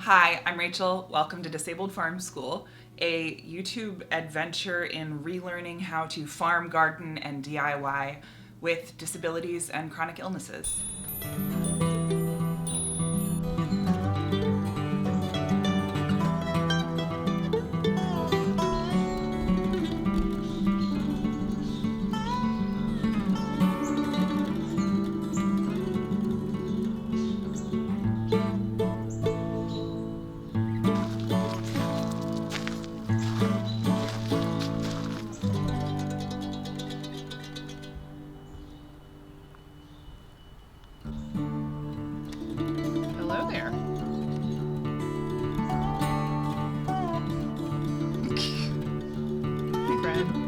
Hi, I'm Rachel. Welcome to Disabled Farm School, a YouTube adventure in relearning how to farm, garden, and DIY with disabilities and chronic illnesses. Hello there. Hey, friend.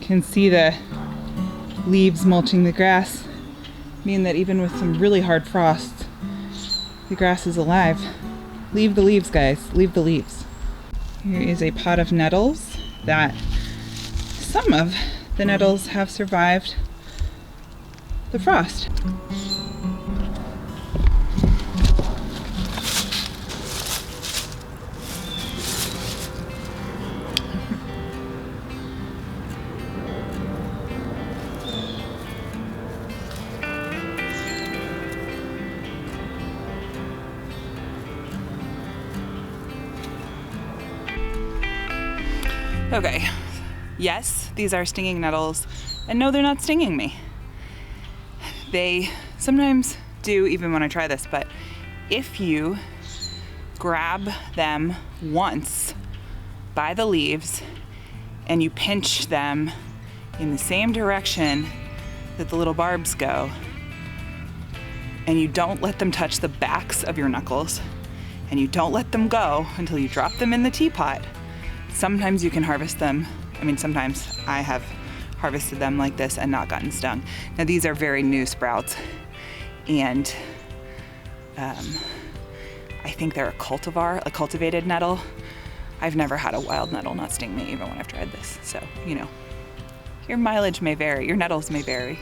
Can see the leaves mulching the grass, meaning that even with some really hard frost, the grass is alive. Leave the leaves, guys. Leave the leaves. Here is a pot of nettles that some of the nettles have survived the frost. Okay, yes, these are stinging nettles, and no, they're not stinging me. They sometimes do, even when I try this, but if you grab them once by the leaves and you pinch them in the same direction that the little barbs go, and you don't let them touch the backs of your knuckles, and you don't let them go until you drop them in the teapot, sometimes you can harvest them. I mean, sometimes I have harvested them like this and not gotten stung. Now, these are very new sprouts, and I think they're a cultivar, a cultivated nettle. I've never had a wild nettle not sting me, even when I've tried this. So, you know, your mileage may vary, your nettles may vary.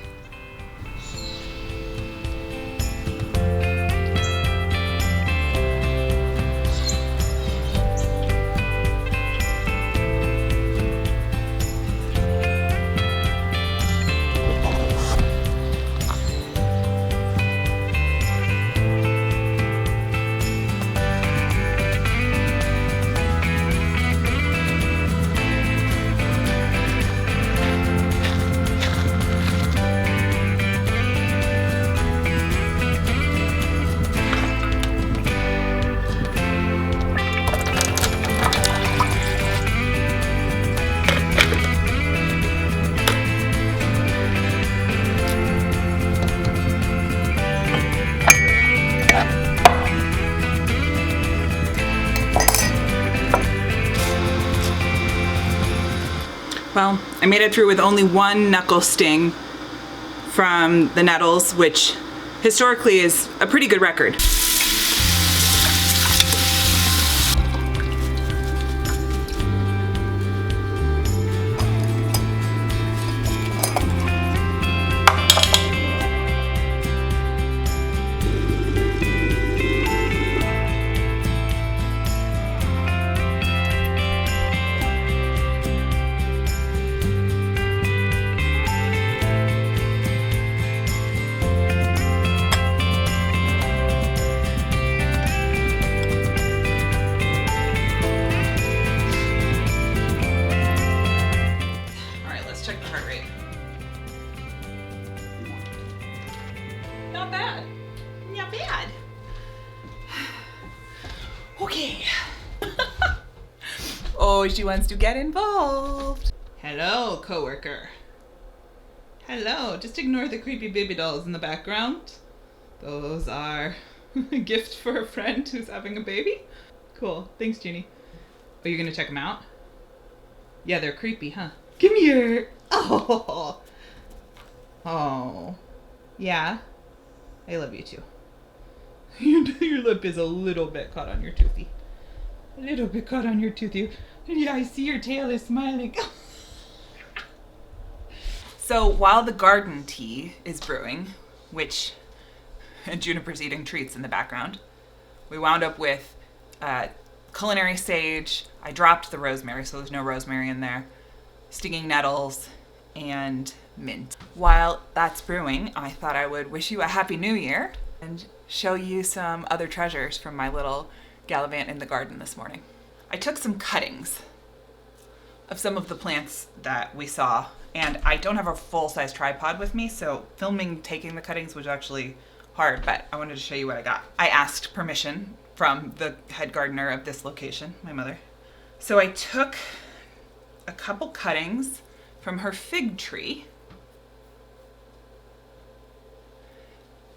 Well, I made it through with only one knuckle sting from the nettles, which historically is a pretty good record. check the heart rate. Not bad. Not bad. Okay. Oh, she wants to get involved. Hello, coworker. Hello. Just ignore the creepy baby dolls in the background. Those are a gift for a friend who's having a baby. Cool. Thanks, Jeannie. Oh, you're gonna check them out? Yeah, they're creepy, huh? Come here. Oh. Oh. Yeah. I love you too. Your lip is a little bit caught on your toothy. A little bit caught on your toothy. Yeah, I see your tail is smiling. So while the garden tea is brewing, which Juniper's eating treats in the background, we wound up with culinary sage. I dropped the rosemary, so there's no rosemary in there. Stinging nettles and mint. While that's brewing, I thought I would wish you a happy new year and show you some other treasures from my little gallivant in the garden this morning. I took some cuttings of some of the plants that we saw, and I don't have a full-size tripod with me, so filming taking the cuttings was actually hard, but I wanted to show you what I got. I asked permission from the head gardener of this location, my mother. So I took a couple cuttings from her fig tree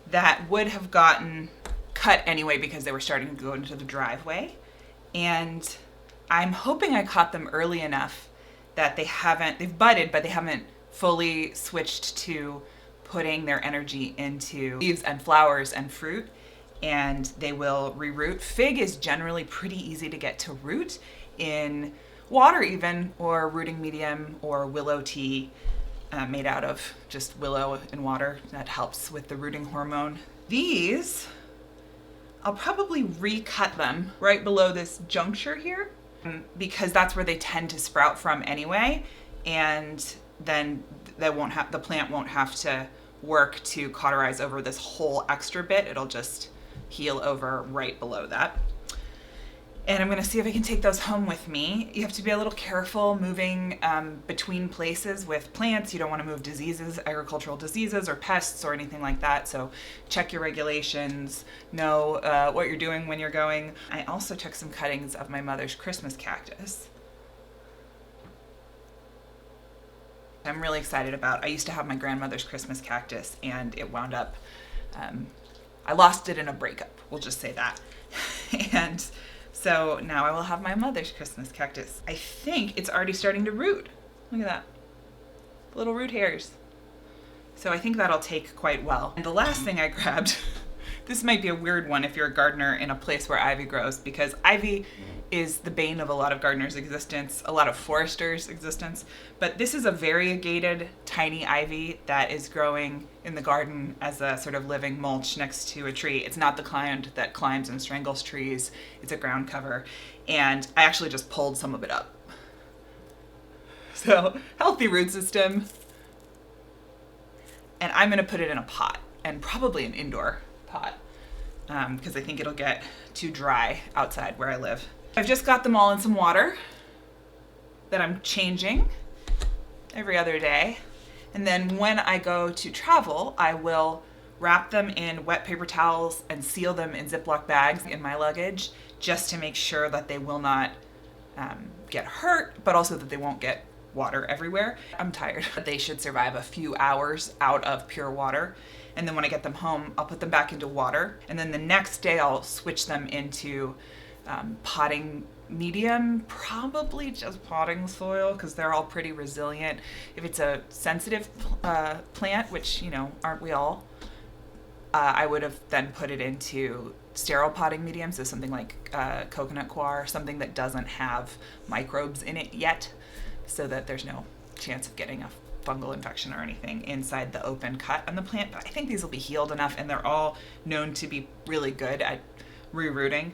that would have gotten cut anyway because they were starting to go into the driveway. And I'm hoping I caught them early enough that they've budded, but they haven't fully switched to putting their energy into leaves and flowers and fruit, and they will reroot. Fig is generally pretty easy to get to root in water even, or rooting medium, or willow tea made out of just willow and water. That helps with the rooting hormone. These, I'll probably recut them right below this juncture here because that's where they tend to sprout from anyway, and then the plant won't have to work to cauterize over this whole extra bit. It'll just heal over right below that. And I'm gonna see if I can take those home with me. You have to be a little careful moving between places with plants. You don't wanna move diseases, agricultural diseases or pests or anything like that. So check your regulations, know what you're doing when you're going. I also took some cuttings of my mother's Christmas cactus. I'm really excited about. I used to have my grandmother's Christmas cactus and it wound up, I lost it in a breakup, we'll just say that. And so now I will have my mother's Christmas cactus. I think it's already starting to root. Look at that. Little root hairs. So I think that'll take quite well. And the last thing I grabbed, this might be a weird one if you're a gardener in a place where ivy grows, because ivy is the bane of a lot of gardeners' existence, a lot of foresters' existence. But this is a variegated tiny ivy that is growing in the garden as a sort of living mulch next to a tree. It's not the kind that climbs and strangles trees. It's a ground cover. And I actually just pulled some of it up. So healthy root system. And I'm gonna put it in a pot, and probably an indoor pot, because I think it'll get too dry outside where I live. I've just got them all in some water that I'm changing every other day. And then when I go to travel, I will wrap them in wet paper towels and seal them in Ziploc bags in my luggage, just to make sure that they will not get hurt, but also that they won't get water everywhere. I'm tired. They should survive a few hours out of pure water. And then when I get them home, I'll put them back into water. And then the next day I'll switch them into potting medium, probably just potting soil, because they're all pretty resilient. If it's a sensitive plant, which, you know, aren't we all, I would have then put it into sterile potting medium, so something like coconut coir, something that doesn't have microbes in it yet, so that there's no chance of getting a fungal infection or anything inside the open cut on the plant. But I think these will be healed enough, and they're all known to be really good at rerooting,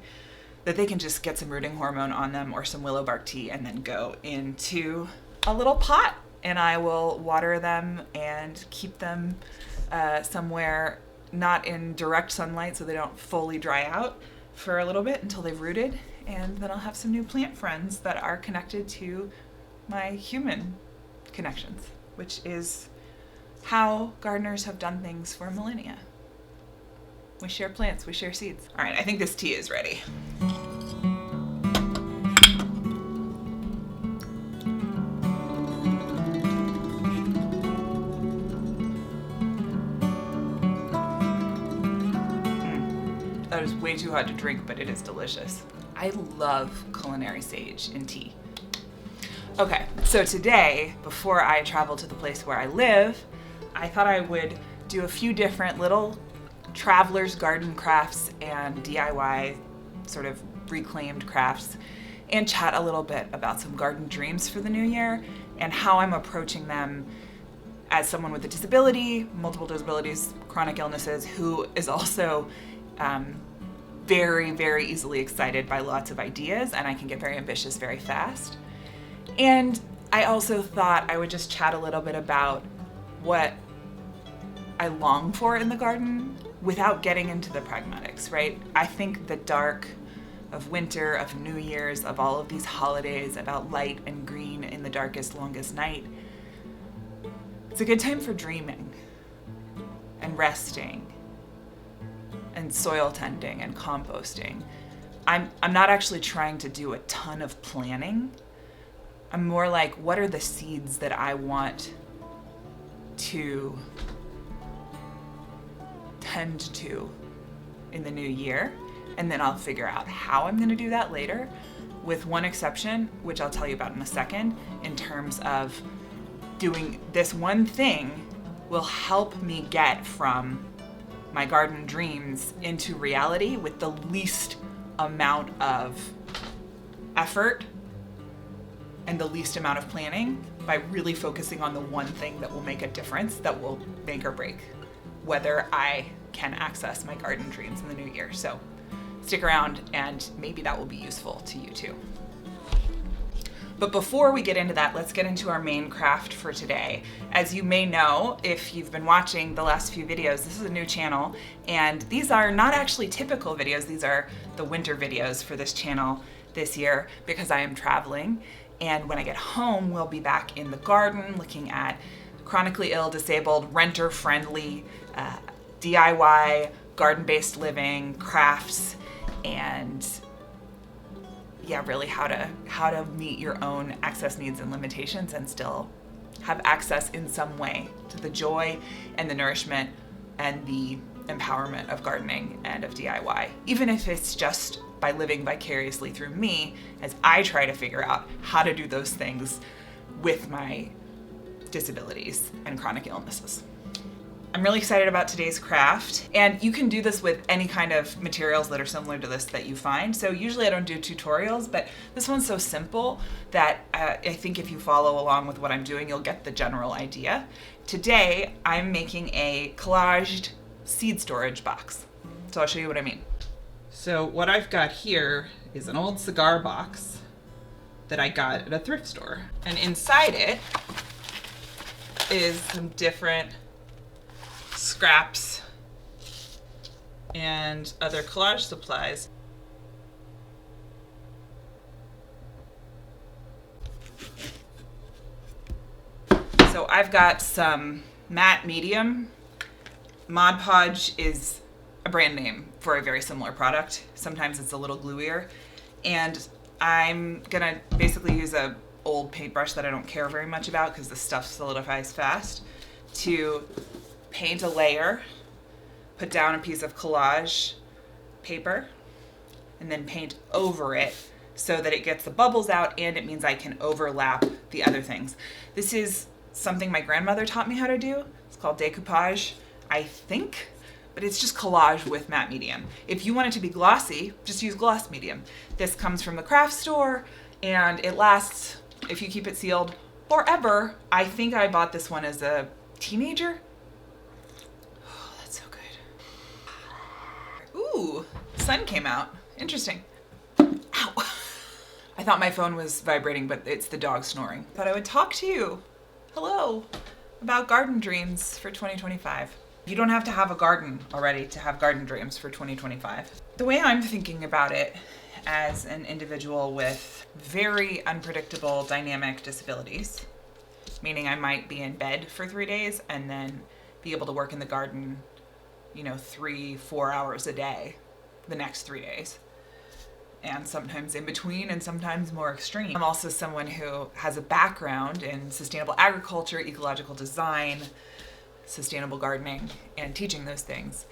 that they can just get some rooting hormone on them or some willow bark tea and then go into a little pot, and I will water them and keep them somewhere not in direct sunlight so they don't fully dry out for a little bit until they've rooted, and then I'll have some new plant friends that are connected to my human connections. which is how gardeners have done things for millennia. We share plants, we share seeds. All right, I think this tea is ready. That is way too hot to drink, but it is delicious. I love culinary sage in tea. Okay, so today, before I travel to the place where I live, I thought I would do a few different little traveler's garden crafts and DIY sort of reclaimed crafts, and chat a little bit about some garden dreams for the new year and how I'm approaching them as someone with a disability, multiple disabilities, chronic illnesses, who is also very, very easily excited by lots of ideas, and I can get very ambitious very fast. And I also thought I would just chat a little bit about what I long for in the garden without getting into the pragmatics, right? I think the dark of winter, of New Year's, of all of these holidays, about light and green in the darkest, longest night, it's a good time for dreaming and resting and soil tending and composting. I'm not actually trying to do a ton of planning. I'm more like, what are the seeds that I want to tend to in the new year? And then I'll figure out how I'm gonna do that later, with one exception, which I'll tell you about in a second, in terms of doing this one thing will help me get from my garden dreams into reality with the least amount of effort and the least amount of planning, by really focusing on the one thing that will make a difference, that will make or break whether I can access my garden dreams in the new year. So stick around and maybe that will be useful to you too. But before we get into that, let's get into our main craft for today. As you may know, if you've been watching the last few videos, this is a new channel, and these are not actually typical videos. These are the winter videos for this channel this year because I am traveling. And when I get home, we'll be back in the garden looking at chronically ill, disabled, renter-friendly, DIY, garden-based living, crafts, and yeah, really how to meet your own access needs and limitations and still have access in some way to the joy and the nourishment and the empowerment of gardening and of DIY, even if it's just by living vicariously through me as I try to figure out how to do those things with my disabilities and chronic illnesses. I'm really excited about today's craft, and you can do this with any kind of materials that are similar to this that you find. So usually I don't do tutorials, but this one's so simple that I think if you follow along with what I'm doing, you'll get the general idea. Today, I'm making a collaged seed storage box. So I'll show you what I mean. So what I've got here is an old cigar box that I got at a thrift store. And inside it is some different scraps and other collage supplies. So I've got some matte medium. Mod Podge is a brand name for a very similar product. Sometimes it's a little gluier. And I'm gonna basically use a old paintbrush that I don't care very much about because the stuff solidifies fast to paint a layer, put down a piece of collage paper, and then paint over it so that it gets the bubbles out and it means I can overlap the other things. This is something my grandmother taught me how to do. It's called decoupage, I think, but it's just collage with matte medium. If you want it to be glossy, just use gloss medium. This comes from the craft store and it lasts, if you keep it sealed, forever. I think I bought this one as a teenager. Ooh, sun came out. Interesting. Ow. I thought my phone was vibrating, but it's the dog snoring. Thought I would talk to you, hello, about garden dreams for 2025. You don't have to have a garden already to have garden dreams for 2025. The way I'm thinking about it as an individual with very unpredictable dynamic disabilities meaning I might be in bed for 3 days and then be able to work in the garden, 3-4 hours a day the next 3 days. And sometimes in between and sometimes more extreme. I'm also someone who has a background in sustainable agriculture, ecological design, sustainable gardening, and teaching those things.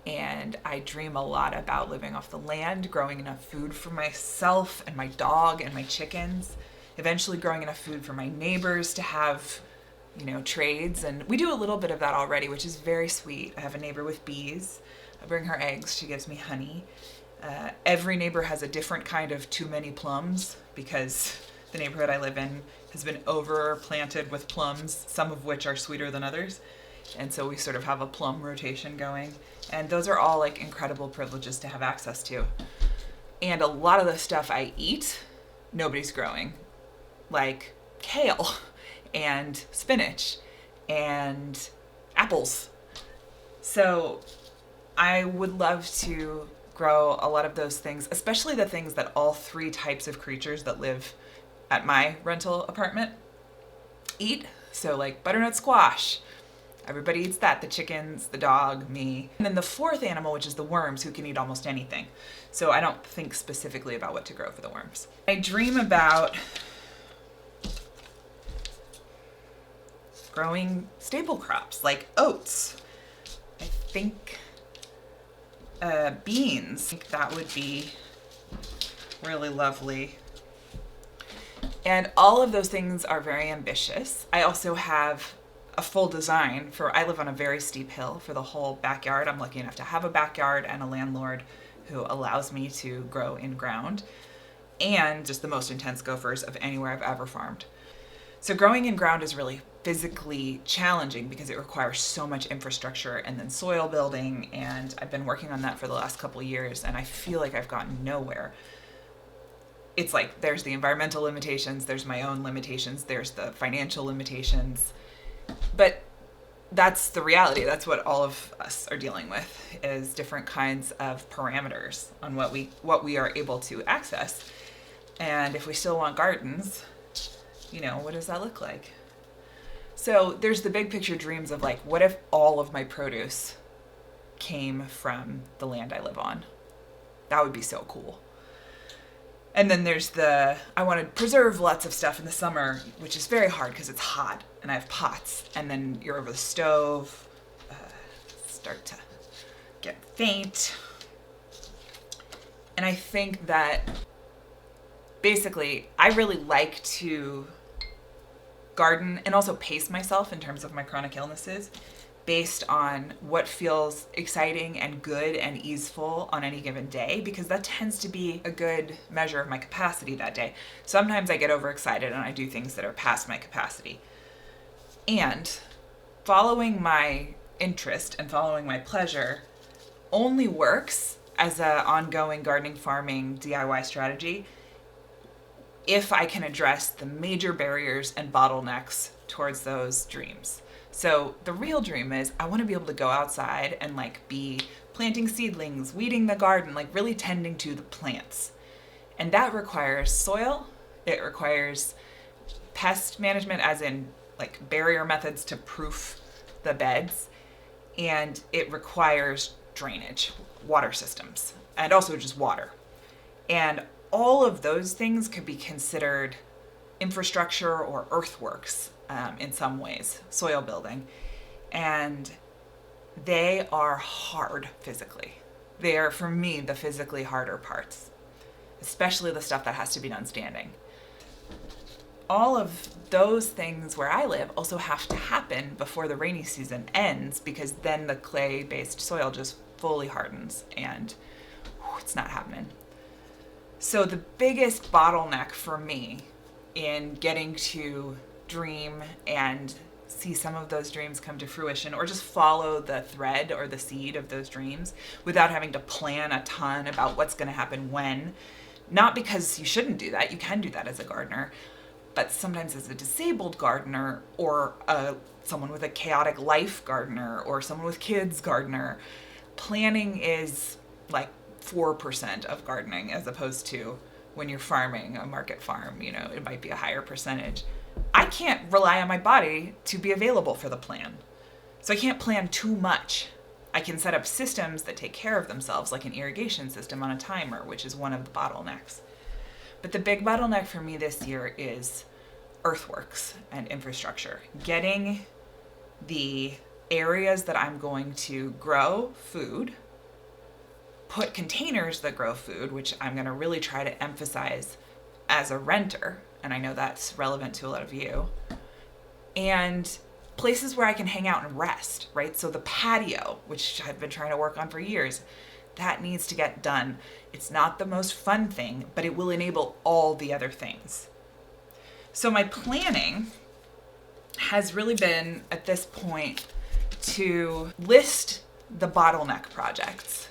And I dream a lot about living off the land, growing enough food for myself and my dog and my chickens, eventually growing enough food for my neighbors to have, trades. And we do a little bit of that already, which is very sweet. I have a neighbor with bees. I bring her eggs. She gives me honey. Every neighbor has a different kind of too many plums because the neighborhood I live in has been overplanted with plums, some of which are sweeter than others. And so we sort of have a plum rotation going. And those are all like incredible privileges to have access to. And a lot of the stuff I eat, nobody's growing. Like kale and spinach and apples. So I would love to grow a lot of those things, especially the things that all 3 types of creatures that live at my rental apartment eat. So like butternut squash. Everybody eats that, the chickens, the dog, me. And then the 4th animal, which is the worms, who can eat almost anything. So I don't think specifically about what to grow for the worms. I dream about growing staple crops like oats. I think beans. I think that would be really lovely. And all of those things are very ambitious. I also have a full design I live on a very steep hill for the whole backyard. I'm lucky enough to have a backyard and a landlord who allows me to grow in ground, and just the most intense gophers of anywhere I've ever farmed. So growing in ground is really physically challenging because it requires so much infrastructure and then soil building, and I've been working on that for the last couple of years, and I feel like I've gotten nowhere. It's like there's the environmental limitations, there's my own limitations, there's the financial limitations, but that's the reality. That's what all of us are dealing with, is different kinds of parameters on what we are able to access. And if we still want gardens, what does that look like? So there's the big picture dreams of like, what if all of my produce came from the land I live on? That would be so cool. And then there's I want to preserve lots of stuff in the summer, which is very hard because it's hot and I have pots. And then you're over the stove, start to get faint. And I think that basically I really like to garden and also pace myself in terms of my chronic illnesses based on what feels exciting and good and easeful on any given day, because that tends to be a good measure of my capacity that day. Sometimes I get overexcited and I do things that are past my capacity. And following my interest and following my pleasure only works as an ongoing gardening, farming, DIY strategy if I can address the major barriers and bottlenecks towards those dreams. So the real dream is I want to be able to go outside and like be planting seedlings, weeding the garden, like really tending to the plants. And that requires soil. It requires pest management, as in like barrier methods to proof the beds. And it requires drainage, water systems, and also just water. And all of those things could be considered infrastructure or earthworks in some ways, soil building. And they are hard physically. They are, for me, the physically harder parts, especially the stuff that has to be done standing. All of those things where I live also have to happen before the rainy season ends, because then the clay-based soil just fully hardens and it's not happening. So the biggest bottleneck for me in getting to dream and see some of those dreams come to fruition, or just follow the thread or the seed of those dreams without having to plan a ton about what's going to happen when, not because you shouldn't do that, you can do that as a gardener, but sometimes as a disabled gardener or someone with a chaotic life gardener or someone with kids gardener, planning is like 4% of gardening, as opposed to when you're farming a market farm, it might be a higher percentage. I can't rely on my body to be available for the plan. So I can't plan too much. I can set up systems that take care of themselves, like an irrigation system on a timer, which is one of the bottlenecks. But the big bottleneck for me this year is earthworks and infrastructure. Getting the areas that I'm going to grow food, put containers that grow food, which I'm going to really try to emphasize as a renter, and I know that's relevant to a lot of you, and places where I can hang out and rest, right? So the patio, which I've been trying to work on for years, that needs to get done. It's not the most fun thing, but it will enable all the other things. So my planning has really been, at this point, to list the bottleneck projects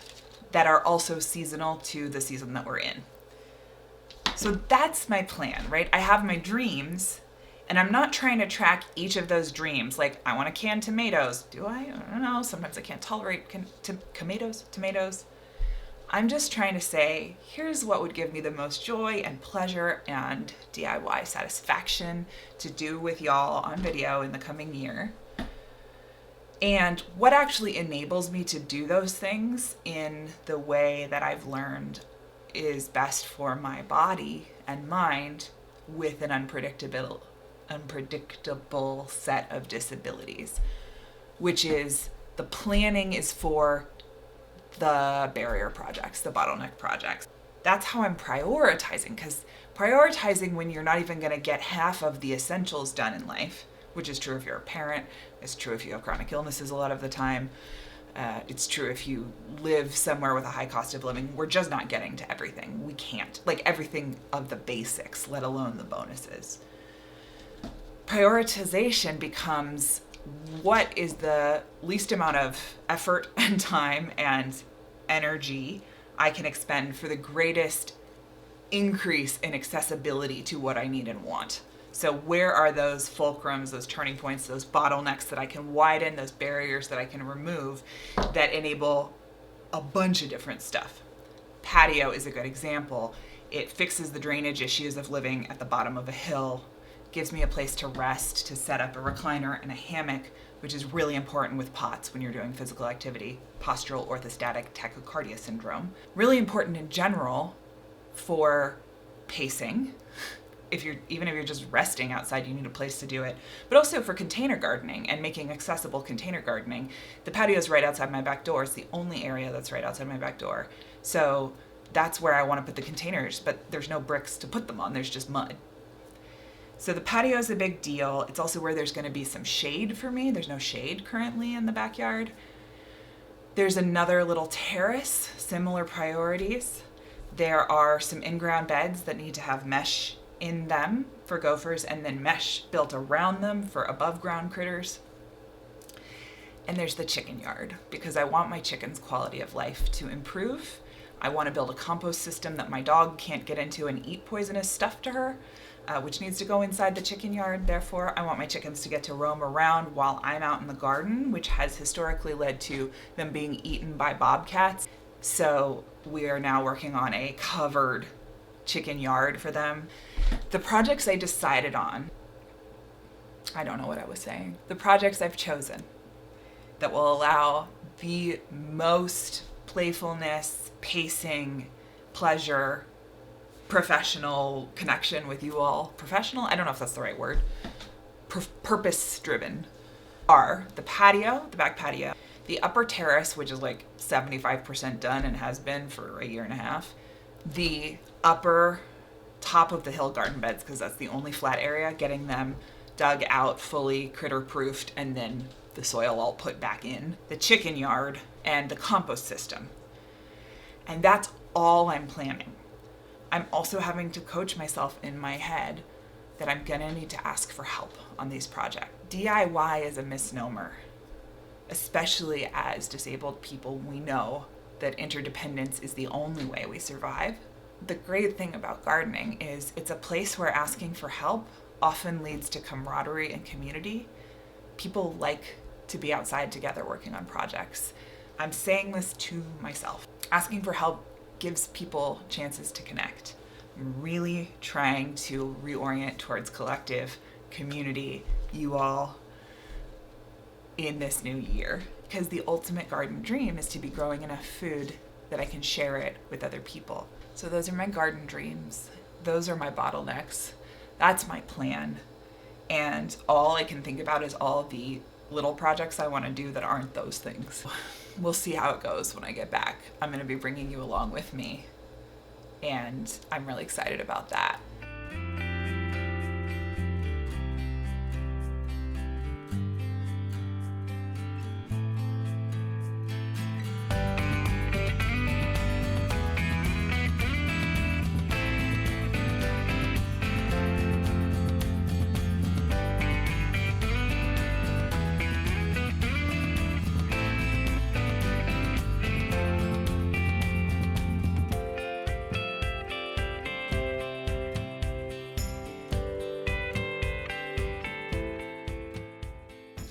that are also seasonal to the season that we're in. So that's my plan, right? I have my dreams, and I'm not trying to track each of those dreams. Like, I want to can tomatoes. Do I? I don't know. Sometimes I can't tolerate tomatoes. I'm just trying to say, here's what would give me the most joy and pleasure and DIY satisfaction to do with y'all on video in the coming year. And what actually enables me to do those things in the way that I've learned is best for my body and mind with an unpredictable set of disabilities, which is the planning is for the barrier projects, the bottleneck projects. That's how I'm prioritizing, because prioritizing when you're not even going to get half of the essentials done in life, which is true if you're a parent, it's true if you have chronic illnesses a lot of the time, it's true if you live somewhere with a high cost of living. We're just not getting to everything. We can't, like everything of the basics, let alone the bonuses. Prioritization becomes what is the least amount of effort and time and energy I can expend for the greatest increase in accessibility to what I need and want. So where are those fulcrums, those turning points, those bottlenecks that I can widen, those barriers that I can remove that enable a bunch of different stuff? Patio is a good example. It fixes the drainage issues of living at the bottom of a hill, gives me a place to rest, to set up a recliner and a hammock, which is really important with POTS when you're doing physical activity, postural orthostatic tachycardia syndrome. Really important in general for pacing. Even if you're just resting outside, you need a place to do it. But also for container gardening and making accessible container gardening. The patio is right outside my back door. It's the only area that's right outside my back door. So that's where I want to put the containers, but there's no bricks to put them on. There's just mud. So the patio is a big deal. It's also where there's going to be some shade for me. There's no shade currently in the backyard. There's another little terrace, similar priorities. There are some in-ground beds that need to have mesh in them for gophers and then mesh built around them for above ground critters. And there's the chicken yard, because I want my chicken's quality of life to improve. I want to build a compost system that my dog can't get into and eat poisonous stuff to her, which needs to go inside the chicken yard. Therefore, I want my chickens to get to roam around while I'm out in the garden, which has historically led to them being eaten by bobcats. So we are now working on a covered chicken yard for them. The projects I decided on, I don't know what I was saying. The projects I've chosen that will allow the most playfulness, pacing, pleasure, professional connection with you all. Professional? I don't know if that's the right word. Purpose-driven are the patio, the back patio, the upper terrace, which is like 75% done and has been for a year and a half, the upper top of the hill garden beds, because that's the only flat area, getting them dug out fully, critter-proofed, and then the soil all put back in, the chicken yard, and the compost system. And that's all I'm planning. I'm also having to coach myself in my head that I'm gonna need to ask for help on these projects. DIY is a misnomer, especially as disabled people. We know that interdependence is the only way we survive. The great thing about gardening is it's a place where asking for help often leads to camaraderie and community. People like to be outside together working on projects. I'm saying this to myself. Asking for help gives people chances to connect. I'm really trying to reorient towards collective community, you all, in this new year. Because the ultimate garden dream is to be growing enough food that I can share it with other people. So those are my garden dreams. Those are my bottlenecks. That's my plan. And all I can think about is all the little projects I want to do that aren't those things. We'll see how it goes when I get back. I'm going to be bringing you along with me, and I'm really excited about that.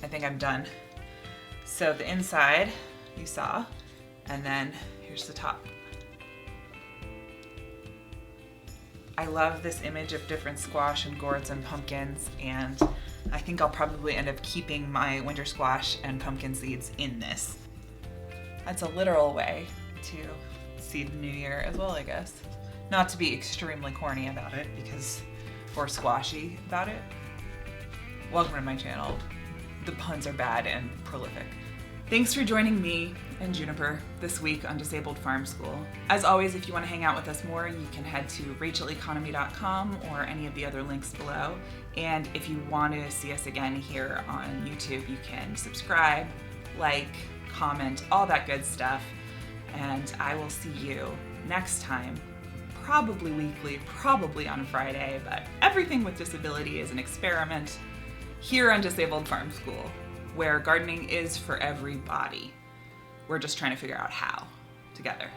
I think I'm done. So the inside you saw, and then here's the top. I love this image of different squash and gourds and pumpkins, and I think I'll probably end up keeping my winter squash and pumpkin seeds in this. That's a literal way to seed the new year as well, I guess. Not to be extremely corny about it, or squashy about it. Welcome to my channel. The puns are bad and prolific. Thanks for joining me and Juniper this week on Disabled Farm School. As always, if you want to hang out with us more, you can head to racheleconomy.com or any of the other links below. And if you want to see us again here on YouTube, you can subscribe, like, comment, all that good stuff. And I will see you next time, probably weekly, probably on Friday, but everything with disability is an experiment here on Disabled Farm School, where gardening is for everybody. We're just trying to figure out how together.